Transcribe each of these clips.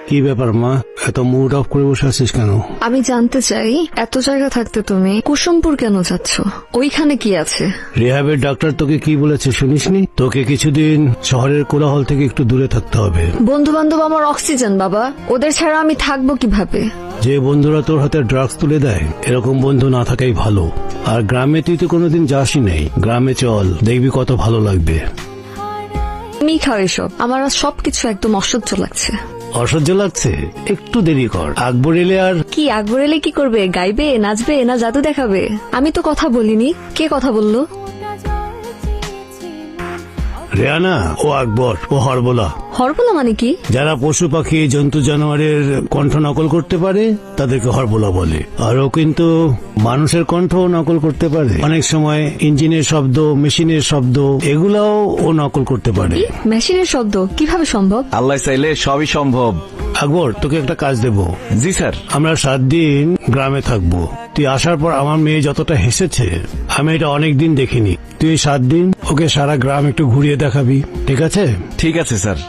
কি ব্যাপার মা, এত মুড অফ করে বসে আছিস কেন? আমি জানতে চাই, এত জায়গা থাকতে তুমি কুসুমপুর কেন যাচ্ছ? ওইখানে কি আছে? রিহাবের ডাক্তার তোকে কি বলেছে শুনিসনি? তোকে কিছুদিন শহরের কোলাহল থেকে একটু দূরে থাকতে হবে। বন্ধু বান্ধব আমার অক্সিজেন বাবা, ওদের ছাড়া আমি থাকবো কিভাবে? যে বন্ধুরা তোর হাতে ড্রাগস তুলে দেয়, এরকম বন্ধু না থাকাই ভালো। আর গ্রামে তুই তো কোনোদিন যাসই নাই, গ্রামে চল, দেখবি কত ভালো লাগবে। আমি খাও এসব, আমার আজ সবকিছু একদম অসহ্য লাগছে। অসহ্য লাগছে? একটু দেরি কর, আকবর এলে আর কি আকবর এলে কি করবে? গাইবে, নাচবে, না জাদু দেখাবে? আমি তো কথা বলিনি, কে কথা বললো? রেয়ানা, ও আকবর, ও হরবোলা। হরবোলা মানে কি? যারা পশু পাখি জন্তু জানোয়ারের কণ্ঠ নকল করতে পারে তাদেরকে হরবোলা বলে। আর ও কিন্তু মানুষের কণ্ঠ নকল করতে পারে। অনেক সময় ইঞ্জিনের শব্দ, মেশিনের শব্দ, এগুলাও ও নকল করতে পারে। মেশিনের শব্দ কিভাবে সম্ভব? আল্লাহ চাইলে সবই সম্ভব। আকবর, তোকে একটা কাজ দেব। জি স্যার। আমরা 7 দিন গ্রামে থাকবো। তুই আসার পর আমার মেয়ে যতটা হেসেছে, আমি এটা অনেকদিন দেখিনি। তুই 7 দিন ওকে সারা গ্রাম একটু ঘুরিয়ে দেখাবি, ঠিক আছে? ঠিক আছে স্যার।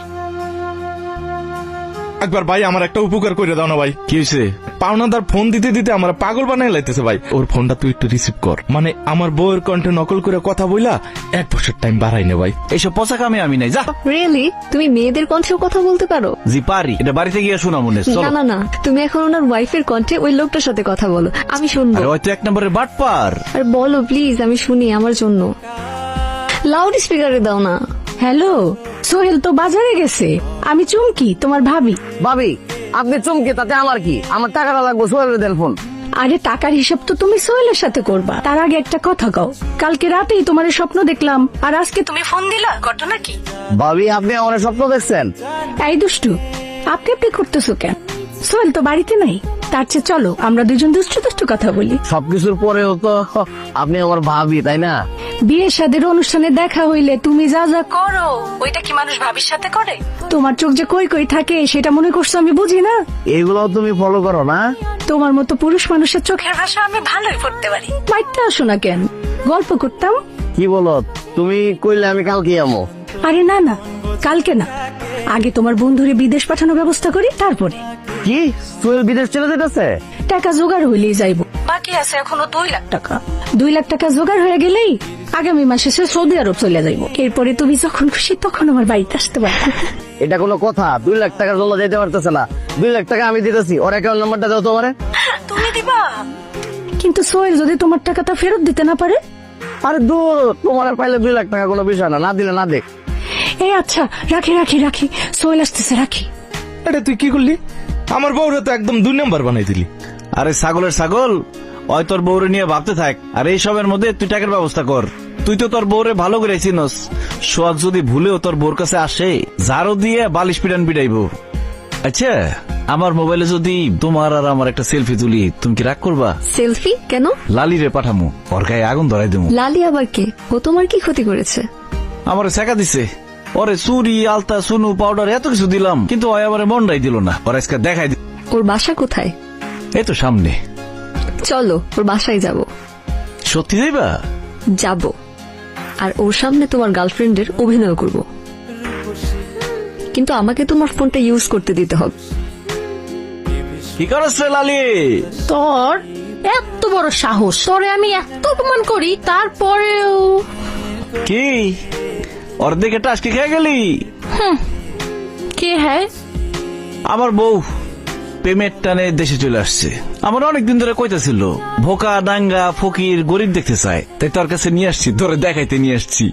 একবার ভাই আমার একটা উপকার করে দাও না ভাই। কি হয়েছে? পাওনাদার ফোন দিতে দিতে আমার পাগল বানাই লাইতেছে ভাই। ওর ফোনটা তুই একটু রিসিভ কর। মানে আমার বউয়ের কণ্ঠে নকল করে কথা বইলা 1 বছর টাইম বাড়াই নে ভাই। এইসব পচা কামে আমি নাই, যা। রিয়েলি? তুমি মেয়েদের কণ্ঠেও কথা বলতে পারো? জি পারি, এটা বাড়িতে গিয়ে শোনা মনে। না না না, তুমি এখন ওনার ওয়াইফের কণ্ঠে ওই লোকটার সাথে কথা বলো, আমি শুনবো। হয়তো 1 নম্বরের বাটপার। আর বলো প্লিজ, আমি শুনি আমার জন্য। লাউড স্পিকারে দাও না। হ্যালো, সোহেল তো বাজারে গেছে, আমি চুমকি, তোমার ভাবি। ভাবি, আপনি চমকে তাতে আমার কি? আমার টাকাটা লাগবে, সোহেলের দেন ফোন। আরে টাকার হিসাব তো তুমি সোহেলের সাথে করবা, তার আগে একটা কথা কও। কালকে রাতেই তোমার স্বপ্ন দেখলাম, আর আজকে তুমি ফোন দিলা, ঘটনা কি? ভাবি, আপনি আমার স্বপ্ন দেখছেন? এই দুষ্টু, আপনি করতেছো কেন? সোহেল তো বাড়িতে নাই, তার চেয়ে চলো আমরা দুজন দুষ্টু দুষ্টু কথা বলি। সবকিছুর পরেও তো আপনি আমার ভাবি, তাই না? বিয়ে শাদের অনুষ্ঠানে দেখা হইলে তুমি যা যা করো, ওইটা কি মানুষ ভাবির সাথে করে? তোমার চোখ যে কই কই থাকে সেটা মনে করছো আমি বুঝি না? এইগুলো তুমি ফলো করো না? তোমার মতো পুরুষ মানুষের চোখের ভাষা আমি ভালোই পড়তে পারি। মাইতে আসো না কেন, গল্প করতাম। কি বলো তুমি? কইলে আমি কালকে আমো। আরে না না, কালকে না, আগে তোমার বন্ধুরে বিদেশ পাঠানোর ব্যবস্থা করি, তারপরে। কি সোহেল বিদেশ চলে যেতেছে? টাকা জোগাড় হইলেই যাইবো, বাকি আছে এখনো 2 লাখ টাকা। 2 লাখ টাকা জোগাড় হয়ে গেলেই আগামী মাসে সে সৌদি আরব চলে যাইবো। এরপরে তুমি যখন খুশি তখন আমার বাড়িতে আসতে পারবে। এটা কোনো কথা? 2 লাখ টাকার জন্য যেতে পারতেছে না। 2 লাখ টাকা আমি দিতেছি, ওর অ্যাকাউন্ট নাম্বারটা দাও তোমারে। তুমি দিবা? কিন্তু সোহেল যদি তোমার টাকাটা ফেরত দিতে না পারে? আরে দূর, তোমার পাইলে 2 লাখ টাকা কোনো বিষয় না, না দিলে না দেখ। এই আচ্ছা, রাখি রাখি রাখি, সোহেল আসতেছে, রাখি। এটা তুই কি করলি? আমার বউরে তো একদম 2 নাম্বার বানাই দিলি। আরে ছাগলের ছাগল, ওই তোর বউরে নিয়ে ভাবতে থাক, আর এই সবের মধ্যে তুই টাকার ব্যবস্থা কর। তুই তো তোর বউরে ভালো করে চিনস। সোয়াগ যদি ভুলেও তোর বউর কাছে আসে, ঝাড়ু দিয়ে বালিশ পিটান পিটাইবো। আচ্ছা, আমার মোবাইলে যদি তোমার আর আমার একটা সেলফি তুলি, তুমি কি রাগ করবা? সেলফি কেন? লালি রে পাঠামু, ওর গায়ে আগুন ধরাই দেবো। লালি আবার কে? ও তোমার কি ক্ষতি করেছে? আমার শেখা দিছে, ওরে চুরি, আলতা, সুনু, পাউডার এত কিছু দিলাম, কিন্তু ওই আমার মনটাই দিল না। ওর আজকে দেখাই দিল। ওর বাসা কোথায়? এই তো সামনে। চলো ওর বাসায় যাব। সত্যি যাইবা? যাব, আর ওর সামনে তোমার গার্লফ্রেন্ডের অভিনয় করব, কিন্তু আমাকে তোমার ফোনটা ইউজ করতে দিতে হবে। কি করছ রে লালি? তোর এত বড় সাহস, তোরে আমি এত অপমান করি, তারপরেও। কি ওর দিকে টাসকে খেয়ে গেলি? কে হ্যাঁ? আমার বউ পেমেন্ট টানে দেশে চলে আসছে। আমার অনেকদিন ধরে কইতেছিল ভোকা, ডাঙ্গা, ফকির, গরিব দেখতে চায়, তাই তোর কাছে নিয়ে আসছি, তোরে দেখাইতে নিয়ে আসছি।